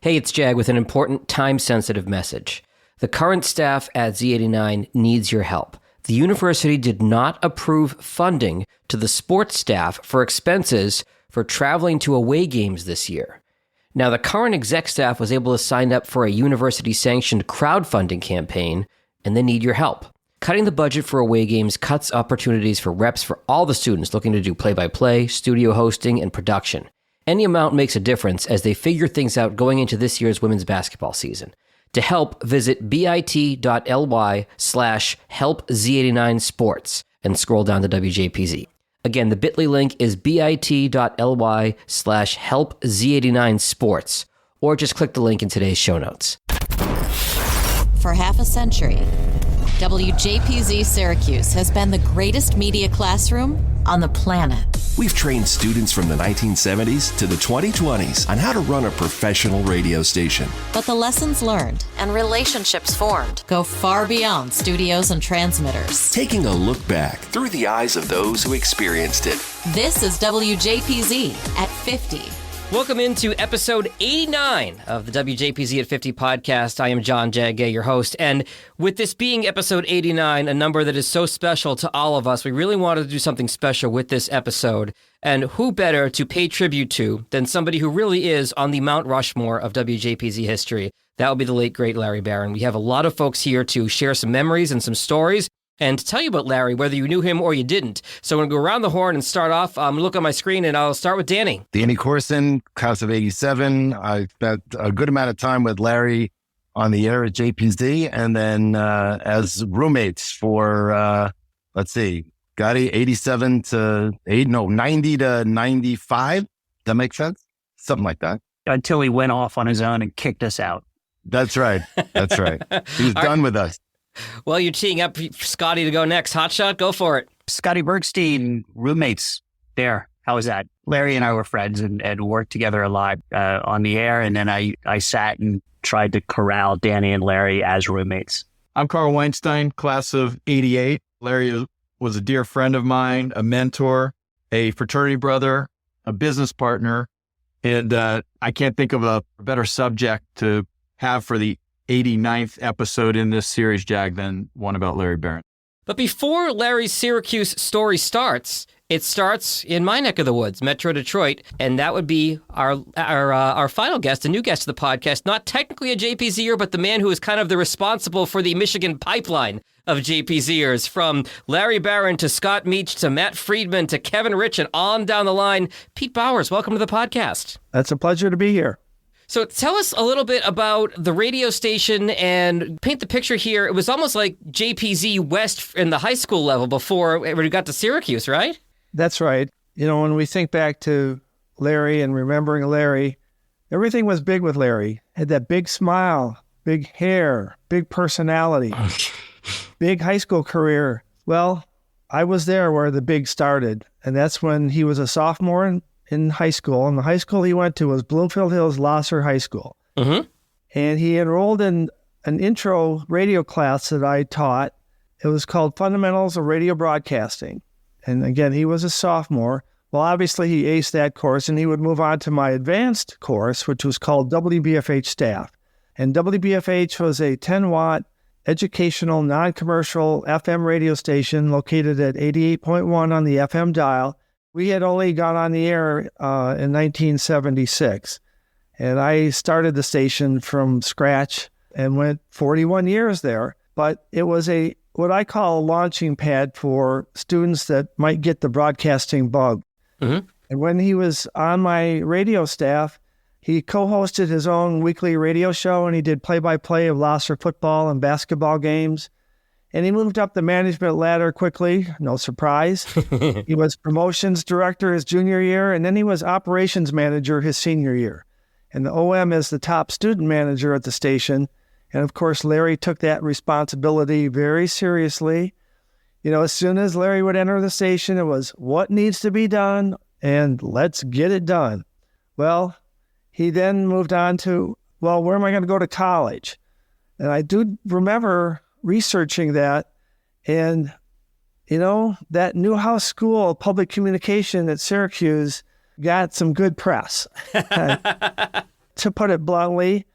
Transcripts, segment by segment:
Hey, it's Jag with an important time-sensitive message. The current staff at Z89 needs your help. The university did not approve funding to the sports staff for expenses for traveling to away games this year. Now, the current exec staff was able to sign up for a university-sanctioned crowdfunding campaign, and they need your help. Cutting the budget for away games cuts opportunities for reps for all the students looking to do play-by-play, studio hosting, and production. Any amount makes a difference as they figure things out going into this year's women's basketball season. To help, visit bit.ly/helpz89sports and scroll down to WJPZ. Again, the bit.ly link is bit.ly/helpz89sports, or just click the link in today's show notes. For half a century, WJPZ Syracuse has been the greatest media classroom on the planet. We've trained students from the 1970s to the 2020s on how to run a professional radio station. But the lessons learned and relationships formed go far beyond studios and transmitters. Taking a look back through the eyes of those who experienced it. This is WJPZ at 50. Welcome into episode 89 of the WJPZ at 50 podcast. I am John Jagay, your host. And with this being episode 89, a number that is so special to all of us, we really wanted to do something special with this episode. And who better to pay tribute to than somebody who really is on the Mount Rushmore of WJPZ history? That would be the late, great Larry Barron. We have a lot of folks here to share some memories and some stories and to tell you about Larry, whether you knew him or you didn't. So I'm going to go around the horn and start off. Look on my screen, and I'll start with Danny. Danny Corsun, class of 87. I spent a good amount of time with Larry on the air at JPZ, and then as roommates for, Scotty, 87 to 90 to 95. Does that make sense? Something like that. Until he went off on his own and kicked us out. That's right. That's right. He was done with us. Well, you're teeing up Scotty to go next. Hotshot, go for it. Scotty Bergstein, roommates there. How was that? Larry and I were friends and worked together a lot on the air. And then I sat and tried to corral Danny and Larry as roommates. I'm Carl Weinstein, class of 88. Larry was a dear friend of mine, a mentor, a fraternity brother, a business partner. And I can't think of a better subject to have for the 89th episode in this series, Jag, than one about Larry Barron. But before Larry's Syracuse story starts, it starts in my neck of the woods, Metro Detroit, and that would be our final guest, a new guest to the podcast, not technically a JPZer, but the man who is kind of the responsible for the Michigan pipeline of JPZers, from Larry Barron to Scott Meach to Matt Friedman to Kevin Rich and on down the line. Pete Bowers, welcome to the podcast. That's a pleasure to be here. So tell us a little bit about the radio station and paint the picture here. It was almost like JPZ West in the high school level before we got to Syracuse, right? That's right. You know, when we think back to Larry and remembering Larry, everything was big with Larry. Had that big smile, big hair, big personality, big high school career. Well, I was there where the big started, and that's when he was a sophomore in high school, and the high school he went to was Bloomfield Hills Lasser High School. Mm-hmm. And he enrolled in an intro radio class that I taught. It was called Fundamentals of Radio Broadcasting. And again, he was a sophomore. Well, obviously he aced that course, and he would move on to my advanced course, which was called WBFH Staff. And WBFH was a 10-watt educational, non-commercial FM radio station located at 88.1 on the FM dial. We had only gone on the air in 1976, and I started the station from scratch and went 41 years there. But it was what I call a launching pad for students that might get the broadcasting bug. Mm-hmm. And when he was on my radio staff, he co-hosted his own weekly radio show, and he did play-by-play of Lasser football and basketball games. And he moved up the management ladder quickly, no surprise. He was promotions director his junior year, and then he was operations manager his senior year. And the OM is the top student manager at the station. And of course, Larry took that responsibility very seriously. You know, as soon as Larry would enter the station, it was what needs to be done, and let's get it done. Well, he then moved on to, where am I going to go to college? And I do remember researching that, and you know, that Newhouse School of Public Communication at Syracuse got some good press. to put it bluntly,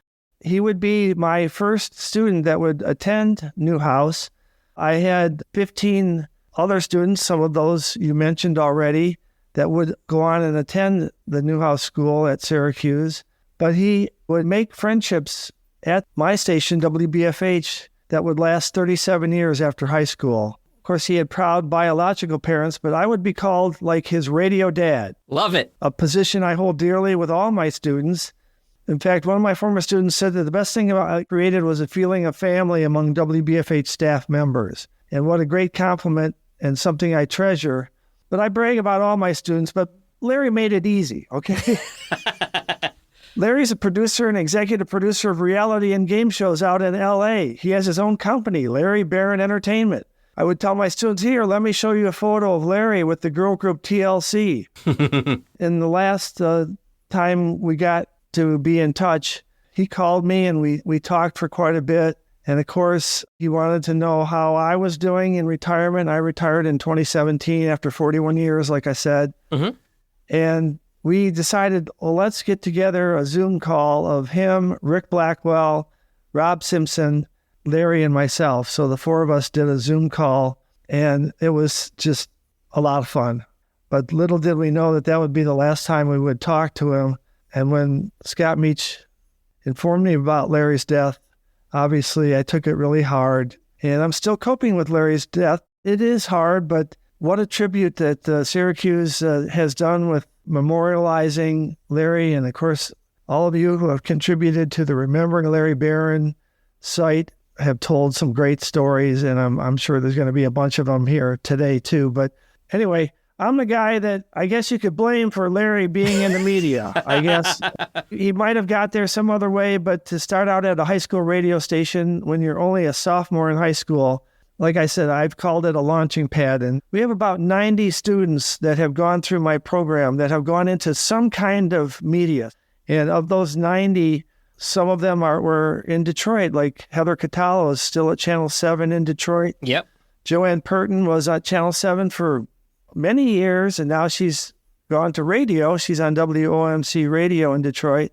he would be my first student that would attend Newhouse. I had 15 other students, some of those you mentioned already, that would go on and attend the Newhouse School at Syracuse. But he would make friendships at my station, WBFH, that would last 37 years after high school. Of course, he had proud biological parents, but I would be called like his radio dad. Love it. A position I hold dearly with all my students. In fact, one of my former students said that the best thing I created was a feeling of family among WBFH staff members. And what a great compliment and something I treasure. But I brag about all my students, but Larry made it easy, okay? Larry's a producer and executive producer of reality and game shows out in L.A. He has his own company, Larry Barron Entertainment. I would tell my students, here, let me show you a photo of Larry with the girl group TLC. In the last time we got to be in touch, he called me and we talked for quite a bit. And of course, he wanted to know how I was doing in retirement. I retired in 2017 after 41 years, like I said. Mm-hmm. And we decided, well, let's get together a Zoom call of him, Rick Blackwell, Rob Simpson, Larry, and myself. So the four of us did a Zoom call, and it was just a lot of fun. But little did we know that that would be the last time we would talk to him. And when Scott Meach informed me about Larry's death, obviously I took it really hard. And I'm still coping with Larry's death. It is hard, but what a tribute that Syracuse has done with memorializing Larry, and of course, all of you who have contributed to the Remembering Larry Barron site have told some great stories, and I'm sure there's going to be a bunch of them here today too. But anyway, I'm the guy that I guess you could blame for Larry being in the media. I guess he might have got there some other way, but to start out at a high school radio station when you're only a sophomore in high school, like I said, I've called it a launching pad, and we have about 90 students that have gone through my program that have gone into some kind of media. And of those 90, some of them were in Detroit, like Heather Catalo is still at Channel 7 in Detroit. Yep. Joanne Purton was at Channel 7 for many years, and now she's gone to radio. She's on WOMC radio in Detroit.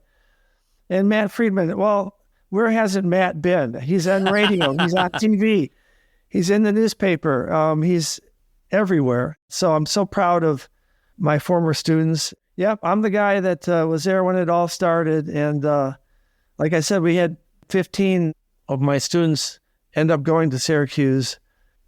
And Matt Friedman, well, where hasn't Matt been? He's on radio. He's on TV. He's in the newspaper. He's everywhere. So I'm so proud of my former students. Yep, I'm the guy that was there when it all started. And like I said, we had 15 of my students end up going to Syracuse.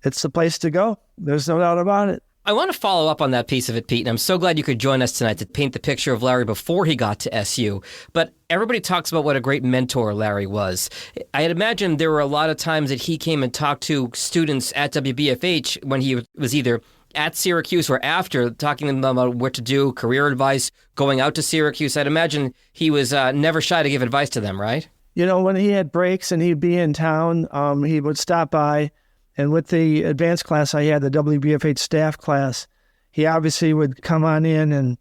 It's the place to go. There's no doubt about it. I want to follow up on that piece of it, Pete, and I'm so glad you could join us tonight to paint the picture of Larry before he got to SU. But everybody talks about what a great mentor Larry was. I'd imagine there were a lot of times that he came and talked to students at WBFH when he was either at Syracuse or after, talking to them about what to do, career advice, going out to Syracuse. I'd imagine he was never shy to give advice to them, right? You know, when he had breaks and he'd be in town, he would stop by. And with the advanced class I had, the WBFH staff class, he obviously would come on in. And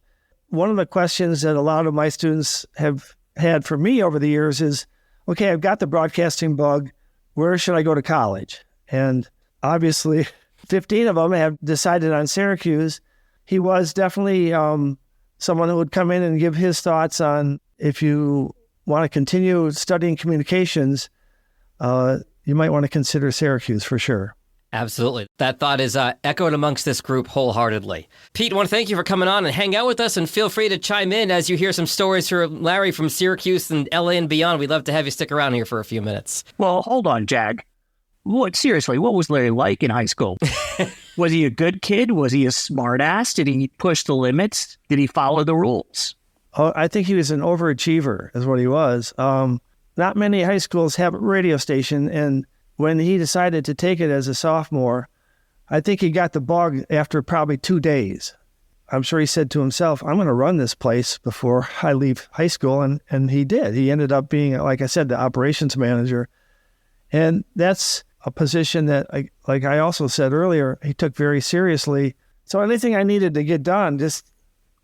one of the questions that a lot of my students have had for me over the years is, okay, I've got the broadcasting bug. Where should I go to college? And obviously, 15 of them have decided on Syracuse. He was definitely someone who would come in and give his thoughts on if you want to continue studying communications, you might want to consider Syracuse for sure. Absolutely. That thought is echoed amongst this group wholeheartedly. Pete, I want to thank you for coming on and hang out with us, and feel free to chime in as you hear some stories from Larry from Syracuse and LA and beyond. We'd love to have you stick around here for a few minutes. Well, hold on, Jag. Seriously, what was Larry like in high school? Was he a good kid? Was he a smart ass? Did he push the limits? Did he follow the rules? Oh, I think he was an overachiever is what he was. Not many high schools have a radio station, and when he decided to take it as a sophomore, I think he got the bug after probably 2 days. I'm sure he said to himself, I'm going to run this place before I leave high school, and he did. He ended up being, like I said, the operations manager, and that's a position that, like I also said earlier, he took very seriously. So anything I needed to get done, just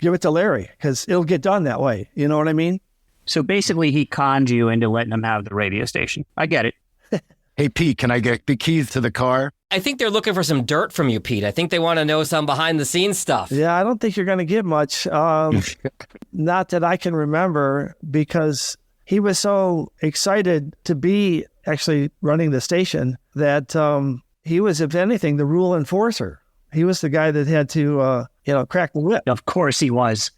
give it to Larry, because it'll get done that way. You know what I mean? So basically, he conned you into letting him have the radio station. I get it. Hey, Pete, can I get the keys to the car? I think they're looking for some dirt from you, Pete. I think they want to know some behind-the-scenes stuff. Yeah, I don't think you're going to get much. Not that I can remember, because he was so excited to be actually running the station that he was, if anything, the rule enforcer. He was the guy that had to, crack the whip. Of course he was.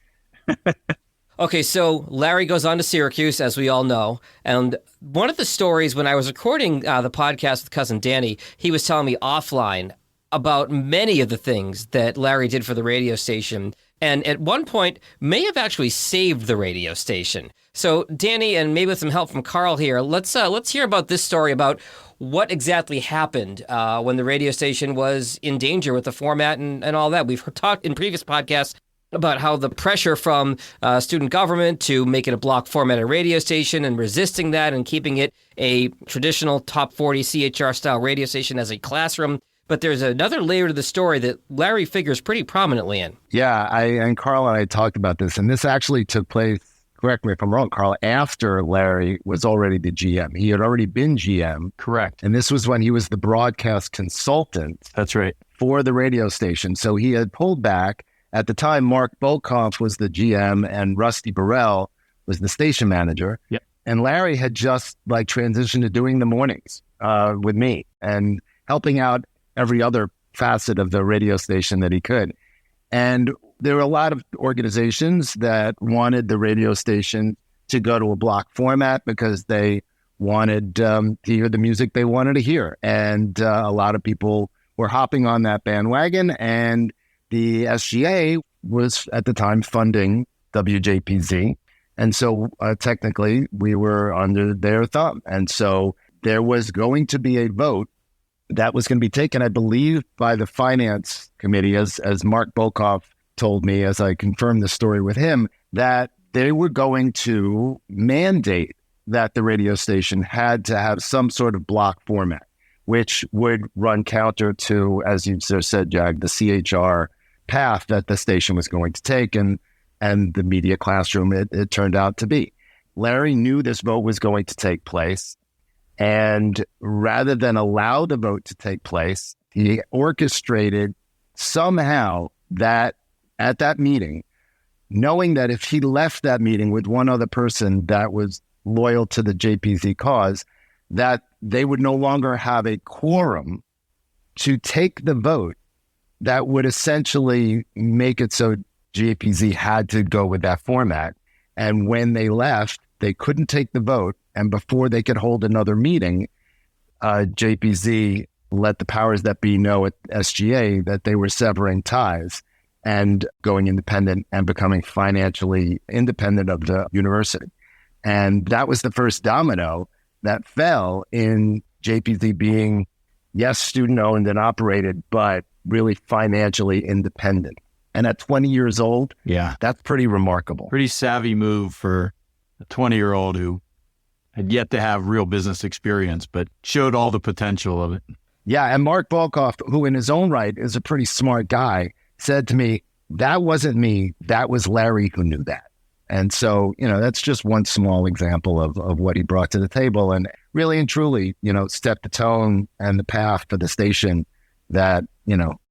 Okay, so Larry goes on to Syracuse, as we all know. And one of the stories, when I was recording the podcast with cousin Danny, he was telling me offline about many of the things that Larry did for the radio station. And at one point, may have actually saved the radio station. So Danny, and maybe with some help from Carl here, let's hear about this story about what exactly happened when the radio station was in danger with the format and all that. We've talked in previous podcasts about how the pressure from student government to make it a block formatted radio station and resisting that and keeping it a traditional top 40 CHR style radio station as a classroom. But there's another layer to the story that Larry figures pretty prominently in. Yeah, and Carl and I talked about this, and this actually took place, correct me if I'm wrong, Carl, after Larry was already the GM. He had already been GM. Correct. And this was when he was the broadcast consultant. That's right. For the radio station. So he had pulled back. At the time, Mark Bolkoff was the GM and Rusty Burrell was the station manager. Yep. And Larry had just transitioned to doing the mornings with me and helping out every other facet of the radio station that he could. And there were a lot of organizations that wanted the radio station to go to a block format because they wanted to hear the music they wanted to hear. And a lot of people were hopping on that bandwagon, and the SGA was at the time funding WJPZ. And so technically we were under their thumb. And so there was going to be a vote that was going to be taken, I believe, by the finance committee, as Mark Bolkoff told me, as I confirmed the story with him, that they were going to mandate that the radio station had to have some sort of block format, which would run counter to, as you said, Jag, the CHR path that the station was going to take and the media classroom it turned out to be. Larry knew this vote was going to take place. And rather than allow the vote to take place, he orchestrated somehow that at that meeting, knowing that if he left that meeting with one other person that was loyal to the JPZ cause, that they would no longer have a quorum to take the vote that would essentially make it so JPZ had to go with that format. And when they left, they couldn't take the vote. And before they could hold another meeting, JPZ let the powers that be know at SGA that they were severing ties and going independent and becoming financially independent of the university. And that was the first domino that fell in JPZ being, yes, student-owned and operated, but really financially independent. And at 20 years old, yeah, that's pretty remarkable. Pretty savvy move for a 20-year-old who had yet to have real business experience, but showed all the potential of it. Yeah, and Mark Bolkoff, who in his own right is a pretty smart guy, said to me, that wasn't me, that was Larry who knew that. And so, that's just one small example of what he brought to the table and really and truly, set the tone and the path for the station that,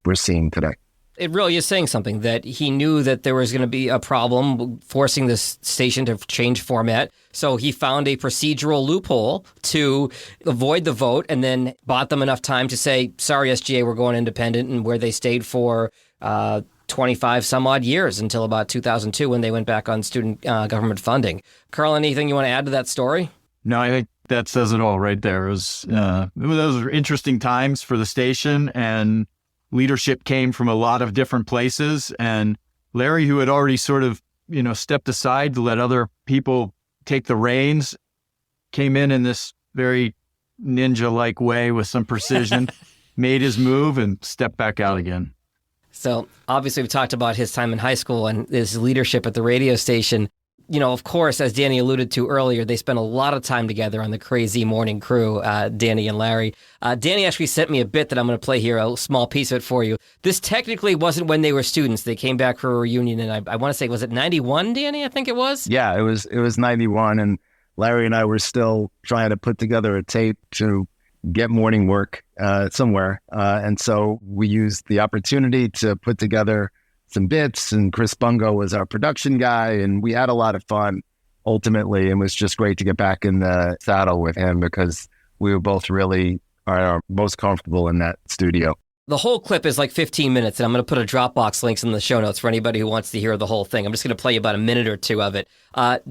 we're seeing today. It really is saying something, that he knew that there was going to be a problem forcing this station to change format. So he found a procedural loophole to avoid the vote and then bought them enough time to say, sorry, SGA, we're going independent, and where they stayed for 25 some odd years until about 2002 when they went back on student government funding. Carl, anything you want to add to that story? No, I think that says it all right there. Those were interesting times for the station, and leadership came from a lot of different places. And Larry, who had already sort of, stepped aside to let other people take the reins, came in this very ninja-like way with some precision, made his move and stepped back out again. So obviously we've talked about his time in high school and his leadership at the radio station. Of course, as Danny alluded to earlier, they spent a lot of time together on the crazy morning crew, Danny and Larry. Danny actually sent me a bit that I'm going to play here, a small piece of it for you. This technically wasn't when they were students. They came back for a reunion, and I want to say, was it 91, Danny? I think it was? Yeah, it was 91, and Larry and I were still trying to put together a tape to get morning work somewhere. And so we used the opportunity to put together some bits, and Chris Bungo was our production guy, and we had a lot of fun. ultimately, it was just great to get back in the saddle with him because we were both really are most comfortable in that studio. The whole clip is like 15 minutes, and I'm going to put a Dropbox links in the show notes for anybody who wants to hear the whole thing. I'm just going to play you about a minute or two of it.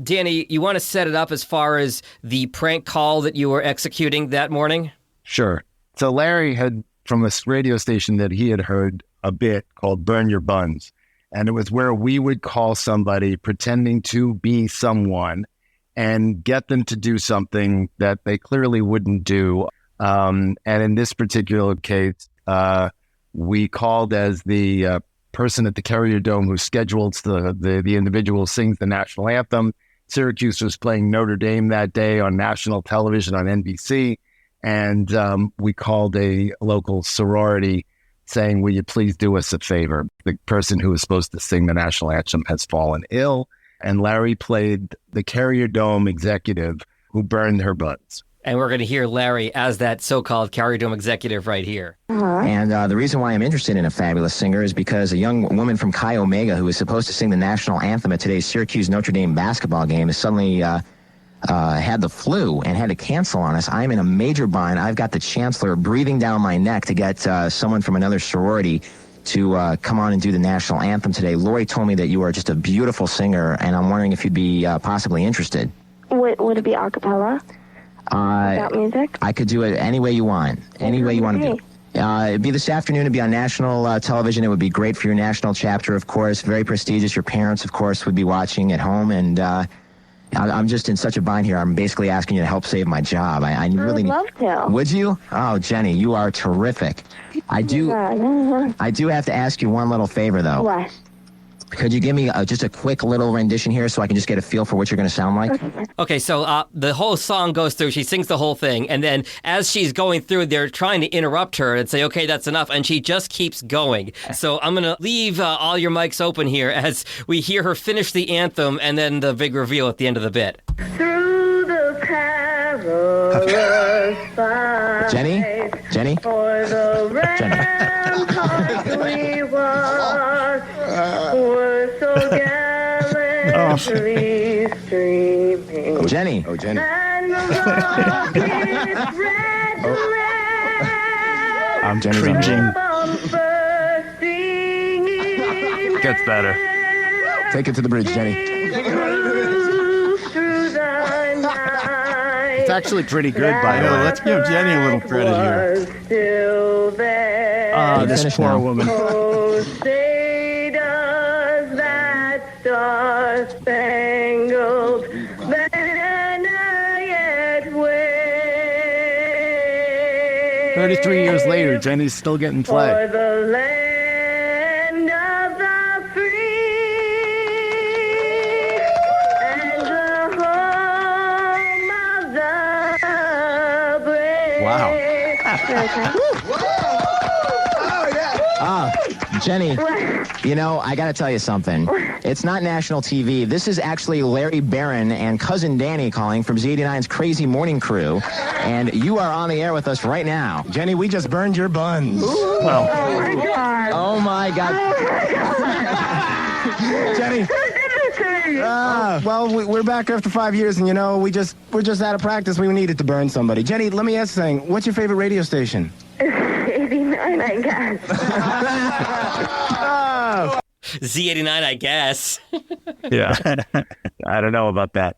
Danny, you want to set it up as far as the prank call that you were executing that morning? Sure. So Larry had, from a radio station that he had heard a bit called Burn Your Buns. And it was where we would call somebody pretending to be someone and get them to do something that they clearly wouldn't do. And in this particular case, we called as the person at the Carrier Dome who schedules the individual sings the national anthem. Syracuse was playing Notre Dame that day on national television on NBC. And we called a local sorority saying, will you please do us a favor? The person who was supposed to sing the national anthem has fallen ill. And Larry played the Carrier Dome executive who burned her buns. And we're going to hear Larry as that so-called Carrier Dome executive right here. And the reason why I'm interested in a fabulous singer is because a young woman from Chi Omega who was supposed to sing the national anthem at today's Syracuse Notre Dame basketball game is suddenly had the flu and had to cancel on us. I'm in a major bind. I've got the chancellor breathing down my neck to get someone from another sorority to come on and do the national anthem today. Lori told me that you are just a beautiful singer, and I'm wondering if you'd be possibly interested. Would it be a cappella? Without music? I could do it any way you want. Any way you want to do it. It'd be this afternoon. It'd be on national television. It would be great for your national chapter, of course. Very prestigious. Your parents, of course, would be watching at home. And I'm just in such a bind here. I'm basically asking you to help save my job. I really would love to. Would you? Oh, Jenny, you are terrific. I do have to ask you one little favor, though. What? Could you give me just a quick little rendition here so I can just get a feel for what you're going to sound like? Okay, so the whole song goes through. She sings the whole thing. And then as she's going through, they're trying to interrupt her and say, okay, that's enough. And she just keeps going. So I'm going to leave all your mics open here as we hear her finish the anthem and then the big reveal at the end of the bit. Through the perilous fight. Jenny? For the ramparts we watched were so gallantly streaming. Jenny. And the rockets red I'm cringing. Gets better. Take it to the bridge, Jenny. Through the night. It's actually pretty good, by the way. Let's give Jenny a little credit here. Still there. This poor woman. Oh, say does that star-spangled banner yet wave? 33 years later, Jenny's still getting play. For the land of the free and the home of the brave. Wow. Jenny, you know, I got to tell you something. It's not national TV. This is actually Larry Barron and cousin Danny calling from Z89's Crazy Morning Crew. And you are on the air with us right now. Jenny, we just burned your buns. Well, oh, my God. Jenny. Well, we're back after 5 years, and, you know, we're just out of practice. We needed to burn somebody. Jenny, let me ask you something. What's your favorite radio station? 89, I guess. Z89, I guess. Yeah. I don't know about that.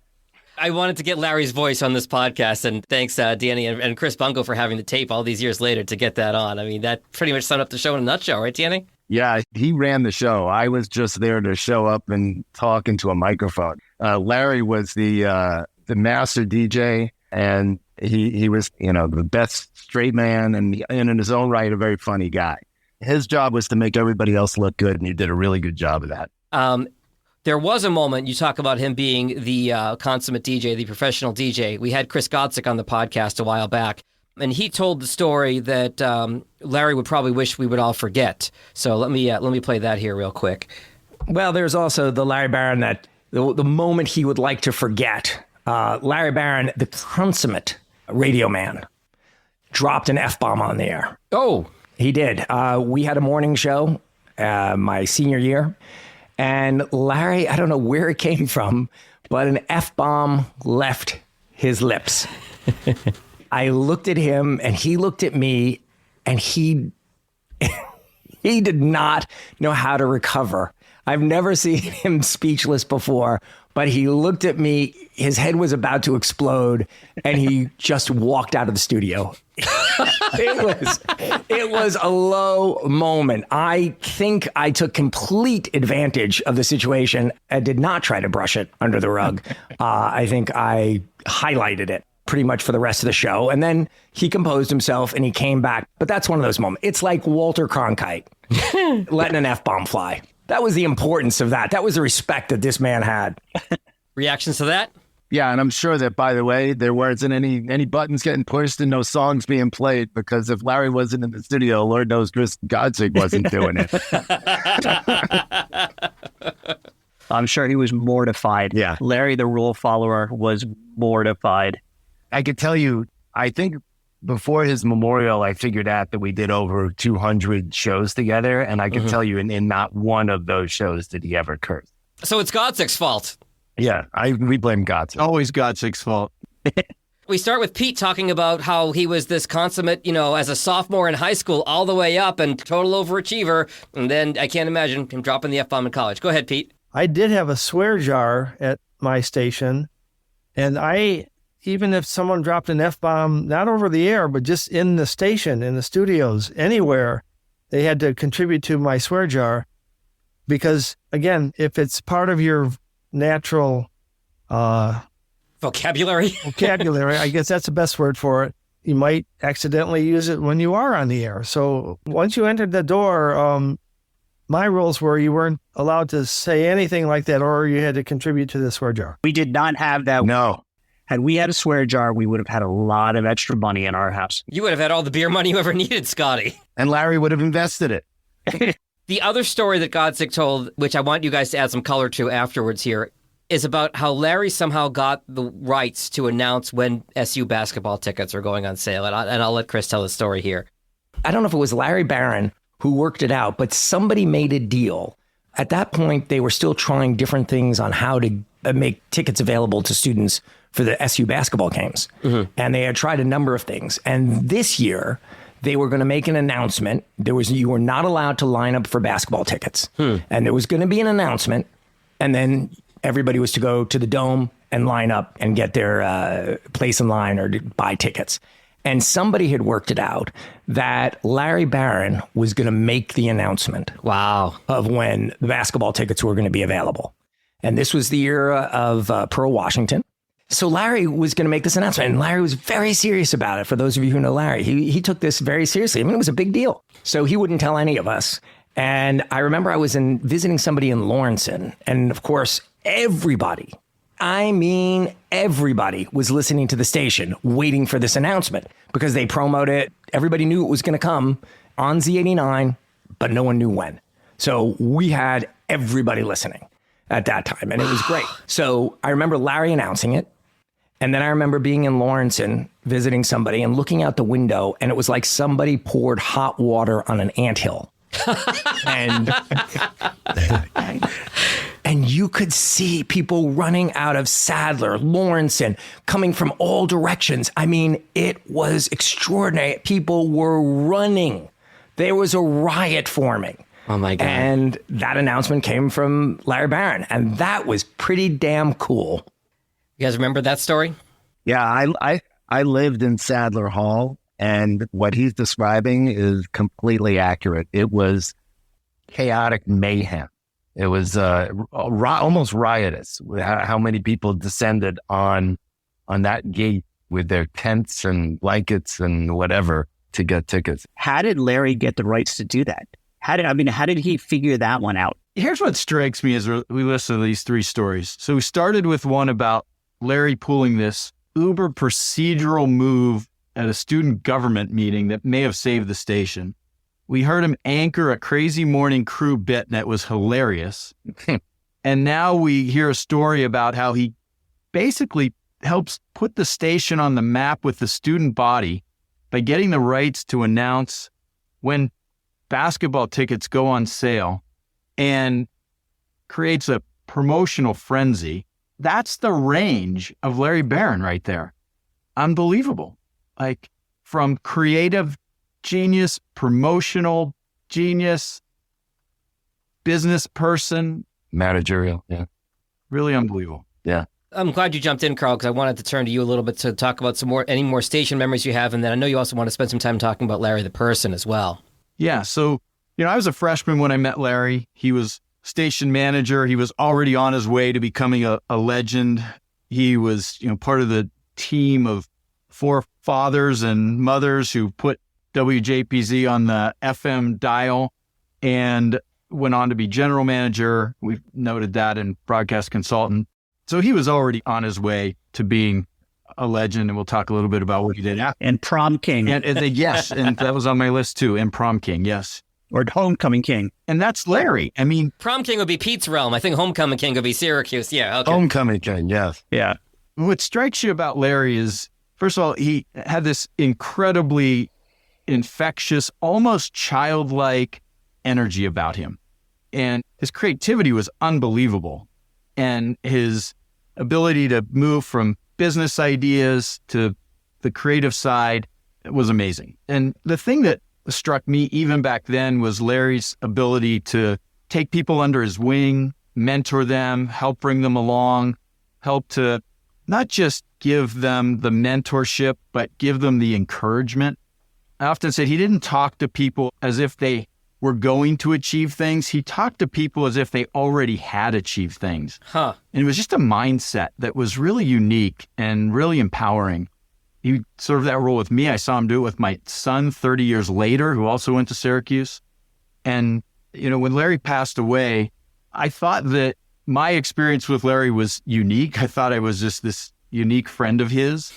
I wanted to get Larry's voice on this podcast, and thanks, Danny and Chris Bungo for having the tape all these years later to get that on. I mean, that pretty much summed up the show in a nutshell, right, Danny? Yeah, he ran the show. I was just there to show up and talk into a microphone. Larry was the master DJ, and he was, you know, the best straight man, and in his own right, a very funny guy. His job was to make everybody else look good, and he did a really good job of that. There was a moment, you talk about him being the consummate DJ, the professional DJ. We had Chris Godsick on the podcast a while back, and he told the story that Larry would probably wish we would all forget. So let me play that here real quick. Well, there's also the Larry Barron that the moment he would like to forget. Larry Barron, the consummate radio man, dropped an F-bomb on the air. Oh, he did. We had a morning show my senior year, and Larry, I don't know where it came from, but an F-bomb left his lips. I looked at him and he looked at me, and he did not know how to recover. I've never seen him speechless before, but he looked at me, his head was about to explode, and he just walked out of the studio. It was a low moment. I think I took complete advantage of the situation and did not try to brush it under the rug. I think I highlighted it pretty much for the rest of the show. And then he composed himself and he came back. But that's one of those moments. It's like Walter Cronkite letting an F-bomb fly. That was the importance of that. That was the respect that this man had. Reactions to that? Yeah, and I'm sure that, by the way, there wasn't any buttons getting pushed and no songs being played, because if Larry wasn't in the studio, Lord knows Chris Godzig wasn't doing it. I'm sure he was mortified. Yeah. Larry, the rule follower, was mortified. I could tell you, I think before his memorial, I figured out that we did over 200 shows together, and I can tell you in not one of those shows did he ever curse. So it's Godzig's fault. Yeah, we blame Godzig. Always Godzig's fault. We start with Pete talking about how he was this consummate, as a sophomore in high school all the way up and total overachiever. And then I can't imagine him dropping the F-bomb in college. Go ahead, Pete. I did have a swear jar at my station, and even if someone dropped an F-bomb, not over the air, but just in the station, in the studios, anywhere, they had to contribute to my swear jar. Because, again, if it's part of your natural vocabulary, I guess that's the best word for it, you might accidentally use it when you are on the air. So once you entered the door, my rules were you weren't allowed to say anything like that, or you had to contribute to the swear jar. We did not have that. No. Had we had a swear jar, we would have had a lot of extra money in our house. You would have had all the beer money you ever needed, Scotty. And Larry would have invested it. The other story that Godzig told, which I want you guys to add some color to afterwards here, is about how Larry somehow got the rights to announce when SU basketball tickets are going on sale. And I'll let Chris tell the story here. I don't know if it was Larry Barron who worked it out, but somebody made a deal. At that point, they were still trying different things on how to make tickets available to students for the SU basketball games. Mm-hmm. And they had tried a number of things. And this year, they were going to make an announcement. You were not allowed to line up for basketball tickets. And there was going to be an announcement. And then everybody was to go to the Dome and line up and get their place in line or to buy tickets. And somebody had worked it out that Larry Barron was going to make the announcement. Wow. Of when the basketball tickets were going to be available. And this was the era of Pearl Washington. So Larry was going to make this announcement, and Larry was very serious about it. For those of you who know Larry, he took this very seriously. I mean, it was a big deal. So he wouldn't tell any of us. And I remember I was visiting somebody in Lawrenson, and of course, everybody was listening to the station, waiting for this announcement because they promoted it. Everybody knew it was going to come on Z89, but no one knew when. So we had everybody listening at that time, and it was great. So I remember Larry announcing it. And then I remember being in Lawrenson, visiting somebody and looking out the window, and it was like somebody poured hot water on an anthill. And you could see people running out of Sadler, Lawrenson, coming from all directions. I mean, it was extraordinary. People were running. There was a riot forming. Oh, my God. And that announcement came from Larry Barron, and that was pretty damn cool. You guys remember that story? Yeah, I lived in Sadler Hall, and what he's describing is completely accurate. It was chaotic mayhem. It was almost riotous. How many people descended on that gate with their tents and blankets and whatever to get tickets. How did Larry get the rights to do that? How did he figure that one out? Here's what strikes me as we listen to these three stories. So we started with one about Larry pulling this uber procedural move at a student government meeting that may have saved the station. We heard him anchor a crazy morning crew bit that was hilarious. And now we hear a story about how he basically helps put the station on the map with the student body by getting the rights to announce when basketball tickets go on sale and creates a promotional frenzy. that's the range of Larry Barron right there. Unbelievable. Like from creative genius, promotional genius, business person, managerial. Yeah. Really unbelievable. Yeah. I'm glad you jumped in, Carl, because I wanted to turn to you a little bit to talk about any more station memories you have. And then I know you also want to spend some time talking about Larry the person as well. Yeah. So, I was a freshman when I met Larry. He was station manager. He was already on his way to becoming a legend. He was, part of the team of 4 fathers and mothers who put WJPZ on the FM dial and went on to be general manager. We've noted that, and broadcast consultant. So he was already on his way to being a legend, and we'll talk a little bit about what he did after. And prom king. And yes, and that was on my list too, and prom king, yes. Or homecoming king. And that's Larry. I mean... Prom king would be Pete's realm. I think homecoming king would be Syracuse. Yeah, okay. Homecoming king, yes. Yeah. What strikes you about Larry is, first of all, he had this incredibly infectious, almost childlike energy about him. And his creativity was unbelievable. And his ability to move from business ideas to the creative side was amazing. And the thing that struck me even back then was Larry's ability to take people under his wing, mentor them, help bring them along, help to not just give them the mentorship, but give them the encouragement. I often said he didn't talk to people as if they were going to achieve things. He talked to people as if they already had achieved things. Huh. And it was just a mindset that was really unique and really empowering. He served that role with me. I saw him do it with my son 30 years later, who also went to Syracuse. And, when Larry passed away, I thought that my experience with Larry was unique. I thought I was just this unique friend of his.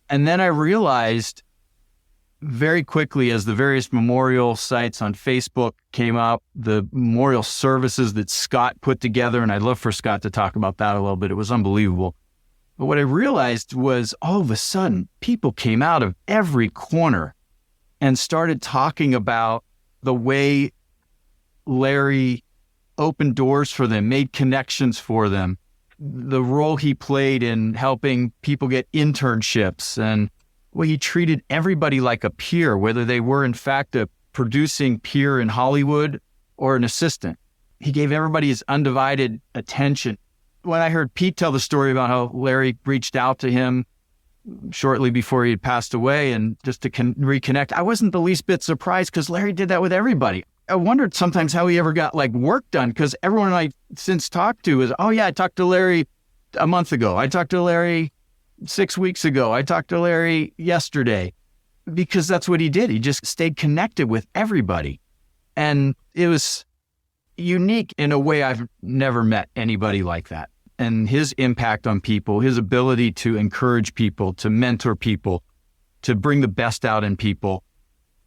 And then I realized very quickly, as the various memorial sites on Facebook came up, the memorial services that Scott put together, and I'd love for Scott to talk about that a little bit. It was unbelievable. But what I realized was all of a sudden, people came out of every corner and started talking about the way Larry opened doors for them, made connections for them, the role he played in helping people get internships, and well, he treated everybody like a peer, whether they were in fact a producing peer in Hollywood or an assistant. He gave everybody his undivided attention. When I heard Pete tell the story about how Larry reached out to him shortly before he had passed away and just to reconnect, I wasn't the least bit surprised because Larry did that with everybody. I wondered sometimes how he ever got work done, because everyone I since talked to is, oh yeah, I talked to Larry a month ago. I talked to Larry 6 weeks ago. I talked to Larry yesterday, because that's what he did. He just stayed connected with everybody. And it was unique in a way I've never met anybody like that. And his impact on people, his ability to encourage people, to mentor people, to bring the best out in people.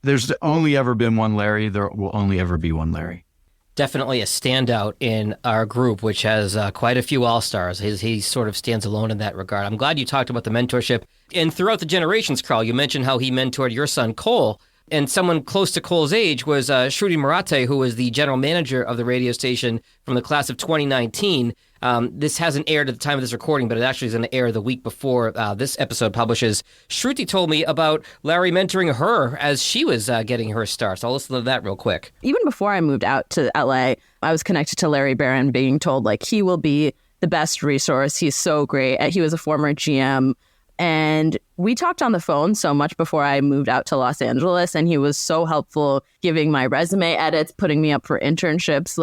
There's only ever been one Larry. There will only ever be one Larry. Definitely a standout in our group, which has quite a few all-stars. He sort of stands alone in that regard. I'm glad you talked about the mentorship. And throughout the generations, Carl, you mentioned how he mentored your son, Cole. And someone close to Cole's age was Shruti Maratte, who was the general manager of the radio station from the class of 2019. This hasn't aired at the time of this recording, but it actually is going to air the week before this episode publishes. Shruti told me about Larry mentoring her as she was getting her start. So I'll listen to that real quick. Even before I moved out to LA, I was connected to Larry Barron, being told he will be the best resource. He's so great. He was a former GM. And we talked on the phone so much before I moved out to Los Angeles. And he was so helpful giving my resume edits, putting me up for internships.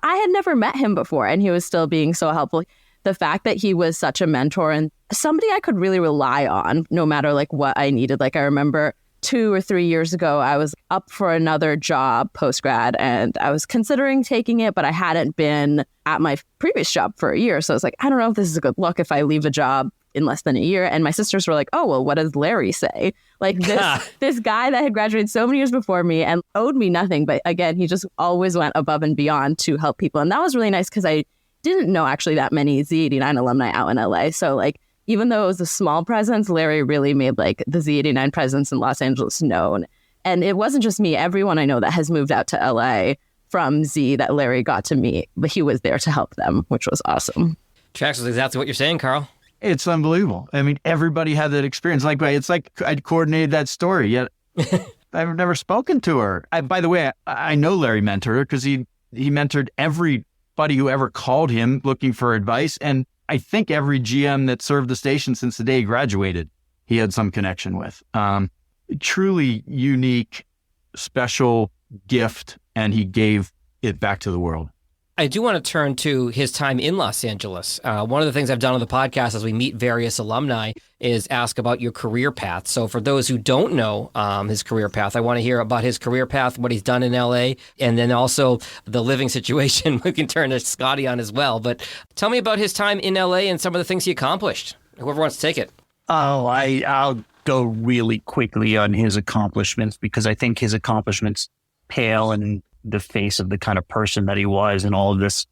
I had never met him before, and he was still being so helpful. The fact that he was such a mentor and somebody I could really rely on no matter what I needed. I remember 2 or 3 years ago, I was up for another job post-grad, and I was considering taking it, but I hadn't been at my previous job for a year. So I was I don't know if this is a good look if I leave a job in less than a year. And my sisters were like, oh, well, what does Larry say? This guy that had graduated so many years before me and owed me nothing. But again, he just always went above and beyond to help people. And that was really nice because I didn't know actually that many Z89 alumni out in LA. So even though it was a small presence, Larry really made the Z89 presence in Los Angeles known. And it wasn't just me. Everyone I know that has moved out to LA from Z that Larry got to meet, but he was there to help them, which was awesome. Tracks is exactly what you're saying, Carl. It's unbelievable. I mean, everybody had that experience. Like, it's like I'd coordinated that story, yet I've never spoken to her. By the way, I know Larry mentored her because he mentored everybody who ever called him looking for advice. And I think every GM that served the station since the day he graduated, he had some connection with. Truly unique, special gift, and he gave it back to the world. I do want to turn to his time in Los Angeles. One of the things I've done on the podcast as we meet various alumni is ask about your career path. So for those who don't know his career path, I want to hear about his career path, what he's done in LA, and then also the living situation. We can turn to Scotty on as well. But tell me about his time in LA and some of the things he accomplished. Whoever wants to take it. Oh, I'll go really quickly on his accomplishments because I think his accomplishments pale in the face of the kind of person that he was and all of this,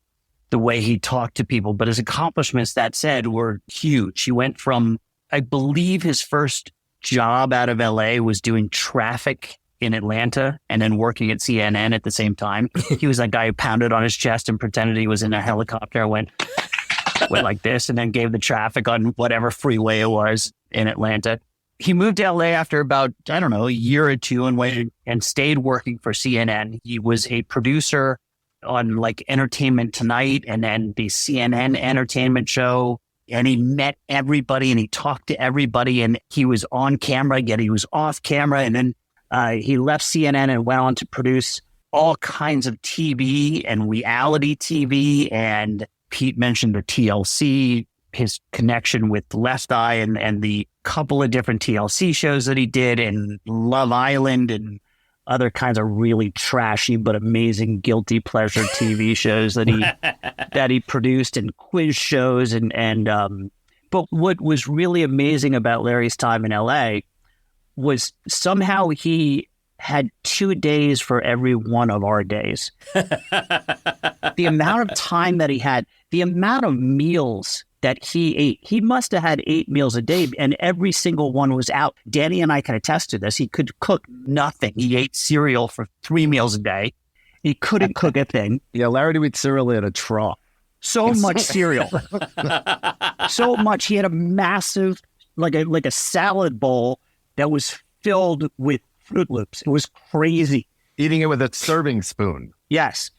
the way he talked to people. But his accomplishments, that said, were huge. He went from, I believe his first job out of LA was doing traffic in Atlanta and then working at CNN at the same time. He was that guy who pounded on his chest and pretended he was in a helicopter, went like this, and then gave the traffic on whatever freeway it was in Atlanta. He moved to LA after about, I don't know, a year or two and stayed working for CNN. He was a producer on like Entertainment Tonight and then the CNN entertainment show. And he met everybody and he talked to everybody and he was on camera, yet he was off camera. And then he left CNN and went on to produce all kinds of TV and reality TV. And Pete mentioned the TLC, his connection with Left Eye and the couple of different TLC shows that he did and Love Island and other kinds of really trashy but amazing guilty pleasure TV shows that he produced and quiz shows but what was really amazing about Larry's time in LA was somehow he had 2 days for every one of our days. The amount of time that he had, the amount of meals that he ate. He must have had 8 meals a day, and every single one was out. Danny and I can attest to this. He could cook nothing. He ate cereal for 3 meals a day. He couldn't cook a thing. Yeah, Larry would eat cereal in a trough. So much cereal. So much. He had a massive, like a salad bowl that was filled with Fruit Loops. It was crazy. Eating it with a serving spoon. Yes.